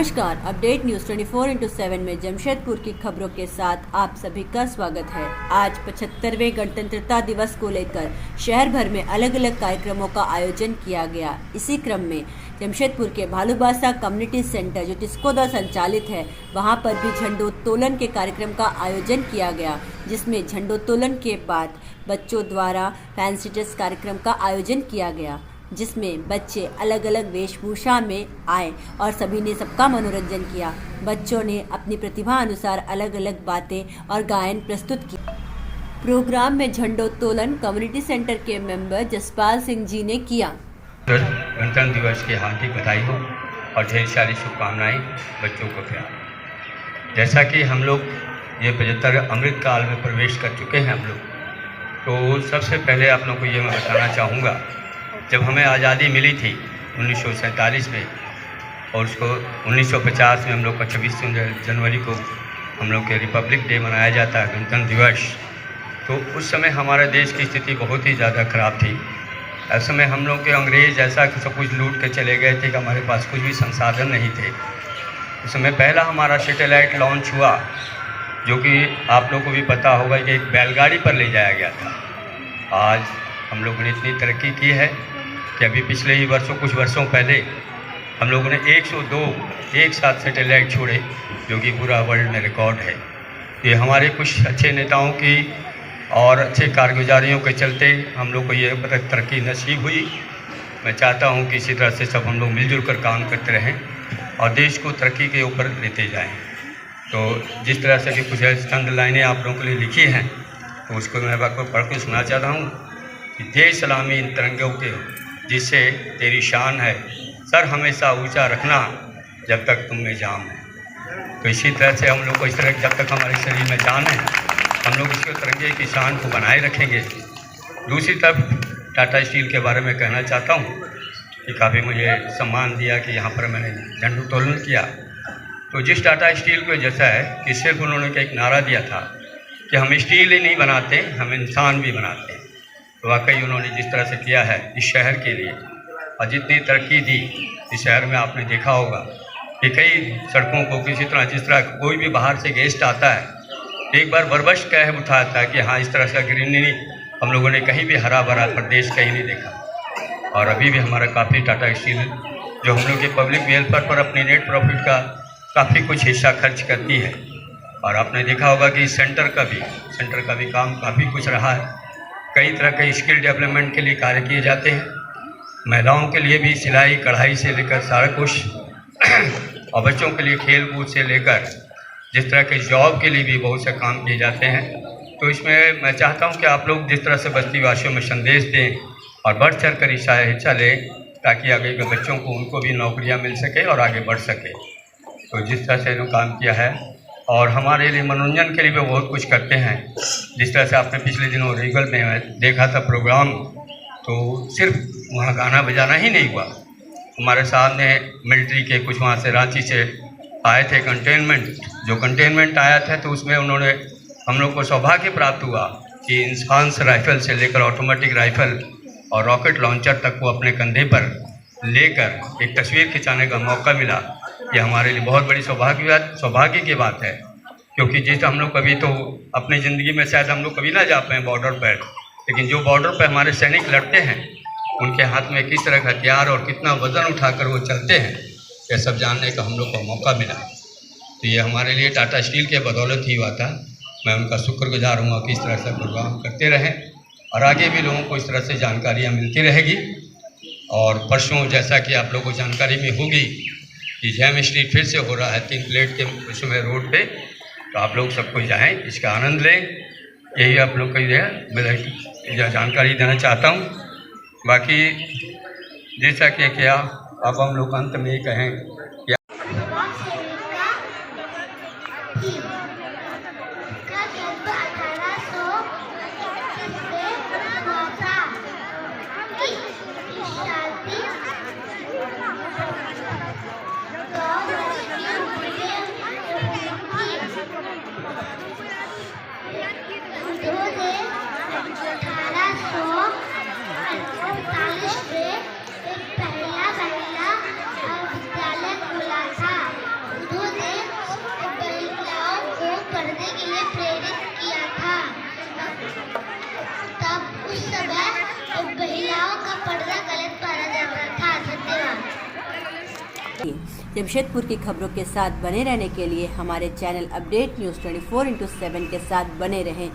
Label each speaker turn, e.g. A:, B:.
A: नमस्कार, update news 24/7 में जमशेदपुर की खबरों के साथ आप सभी का स्वागत है। आज 75वें गणतंत्रता दिवस को लेकर शहर भर में अलग अलग कार्यक्रमों का आयोजन किया गया। इसी क्रम में जमशेदपुर के भालूबासा कम्युनिटी सेंटर जो टिस्को द्वारा संचालित है, वहां पर भी झंडोत्तोलन के कार्यक्रम का आयोजन किया गया, जिसमें झंडोत्तोलन के बाद बच्चों द्वारा फैंसी ड्रेस कार्यक्रम का आयोजन किया गया, जिसमें बच्चे अलग अलग वेशभूषा में आए और सभी ने सबका मनोरंजन किया। बच्चों ने अपनी प्रतिभा अनुसार अलग अलग बातें और गायन प्रस्तुत किया। प्रोग्राम में झंडोत्तोलन कम्युनिटी सेंटर के मेंबर जसपाल सिंह जी ने किया।
B: गणतंत्र दिवस की हार्दिक बधाई हो और ढेर सारी शुभकामनाएं बच्चों को प्यार। जैसा कि हम लोग ये 75 अमृत काल में प्रवेश कर चुके हैं हम लोग, तो सबसे पहले आप लोगों को ये मैं बताना चाहूँगा, जब हमें आज़ादी मिली थी 1947 में और उसको 1950 में हम लोग का 26 जनवरी को हम लोग के रिपब्लिक डे मनाया जाता है, गणतंत्र दिवस। तो उस समय हमारे देश की स्थिति बहुत ही ज़्यादा ख़राब थी। उस समय हम लोग के अंग्रेज़ ऐसा सब कुछ लूट के चले गए थे कि हमारे पास कुछ भी संसाधन नहीं थे। उस समय पहला हमारा सैटेलाइट लॉन्च हुआ, जो कि आप लोगों को भी पता होगा कि एक बैलगाड़ी पर ले जाया गया था। आज हम लोगों ने इतनी तरक्की की है कि अभी पिछले ही कुछ वर्षों पहले हम लोगों ने 102 एक साथ सैटेलाइट छोड़े, जो कि पूरा वर्ल्ड में रिकॉर्ड है। ये हमारे कुछ अच्छे नेताओं की और अच्छे कारगुजारियों के चलते हम लोग को ये तरक्की नसीब हुई। मैं चाहता हूँ कि इसी तरह से सब हम लोग मिलजुल कर काम करते रहें और देश को तरक्की के ऊपर लेते जाएँ। तो जिस तरह से कि कुछ चंद लाइनें आप लोगों के लिए लिखी हैं, तो उसको मैं आपको पढ़ के सुना चाहता हूँ कि जय सलामी इन तिरंगों के जिससे तेरी शान है, सर हमेशा ऊंचा रखना जब तक तुम में जान है। तो इसी तरह से हम लोग को इस तरह जब तक हमारे शरीर में जान है, हम लोग इसके तिरंगे की शान को बनाए रखेंगे। दूसरी तरफ टाटा स्टील के बारे में कहना चाहता हूँ कि काफ़ी मुझे सम्मान दिया कि यहाँ पर मैंने झंडोत्तोलन किया। तो जिस टाटा स्टील को जैसा है कि सिर्फ उन्होंने एक नारा दिया था कि हम स्टील ही नहीं बनाते, हम इंसान भी बनाते हैं। तो वाकई उन्होंने जिस तरह से किया है इस शहर के लिए और जितनी तरक्की दी इस शहर में, आपने देखा होगा कि कई सड़कों को किसी तरह जिस तरह कोई भी बाहर से गेस्ट आता है एक बार बरबश कह उठाता है कि हाँ, इस तरह से ग्रीनरी हम लोगों ने कहीं भी हरा भरा प्रदेश कहीं नहीं देखा। और अभी भी हमारा काफ़ी टाटा स्टील जो हम लोग के पब्लिक वेलफेयर पर अपनी नेट प्रॉफिट का काफ़ी कुछ हिस्सा खर्च करती है। और आपने देखा होगा कि सेंटर का भी काम काफ़ी कुछ रहा है। कई तरह के स्किल डेवलपमेंट के लिए कार्य किए जाते हैं। महिलाओं के लिए भी सिलाई कढ़ाई से लेकर सारा कुछ और बच्चों के लिए खेल कूद से लेकर जिस तरह के जॉब के लिए भी बहुत से काम किए जाते हैं। तो इसमें मैं चाहता हूं कि आप लोग जिस तरह से बस्ती वासियों में संदेश दें और बढ़ चढ़ कर हिस्सा लें, ताकि आगे के बच्चों को उनको भी नौकरियां मिल सके और आगे बढ़ सके। तो जिस तरह से इन्होंने काम किया है और हमारे लिए मनोरंजन के लिए भी बहुत कुछ करते हैं। जिस तरह से आपने पिछले दिनों रीगल में देखा था प्रोग्राम, तो सिर्फ वहाँ गाना बजाना ही नहीं हुआ। हमारे सामने मिलिट्री के कुछ वहाँ से रांची से आए थे कंटेनमेंट आया था, तो उसमें उन्होंने हम लोग को सौभाग्य प्राप्त हुआ कि इंसास राइफ़ल से लेकर ऑटोमेटिक राइफ़ल और रॉकेट लॉन्चर तक को अपने कंधे पर लेकर एक तस्वीर खिंचाने का मौका मिला। ये हमारे लिए बहुत बड़ी सौभाग्य की बात है, क्योंकि जिस हम लोग कभी तो अपनी ज़िंदगी में शायद हम लोग कभी ना जा पाए बॉर्डर पर, लेकिन जो बॉर्डर पर हमारे सैनिक लड़ते हैं उनके हाथ में किस तरह का हथियार और कितना वज़न उठाकर वो चलते हैं, ये सब जानने का हम लोग को मौका मिला। तो ये हमारे लिए टाटा स्टील के बदौलत ही हुआ था। मैं उनका शुक्रगुजार हूँ कि इस तरह से प्रोग्राम करते रहें और आगे भी लोगों को इस तरह से जानकारियाँ मिलती रहेगी। और परसों जैसा कि आप लोगों को जानकारी में होगी कि जैम स्ट्रीट फिर से हो रहा है 3 प्लेट के उसमें रोड पे, तो आप लोग सबको जाएं, इसका आनंद लें। यही आप लोग को मैं जानकारी देना चाहता हूँ। बाकी जैसा कि क्या अब हम लोग अंत में ये कहें कि
C: एक पहला विद्यालय खुला उस समय महिलाओं का पर्दा गलत माना जाता था। धन्यवाद।
A: जमशेदपुर की खबरों के साथ बने रहने के लिए हमारे चैनल अपडेट न्यूज़ 24/7 के साथ बने रहें।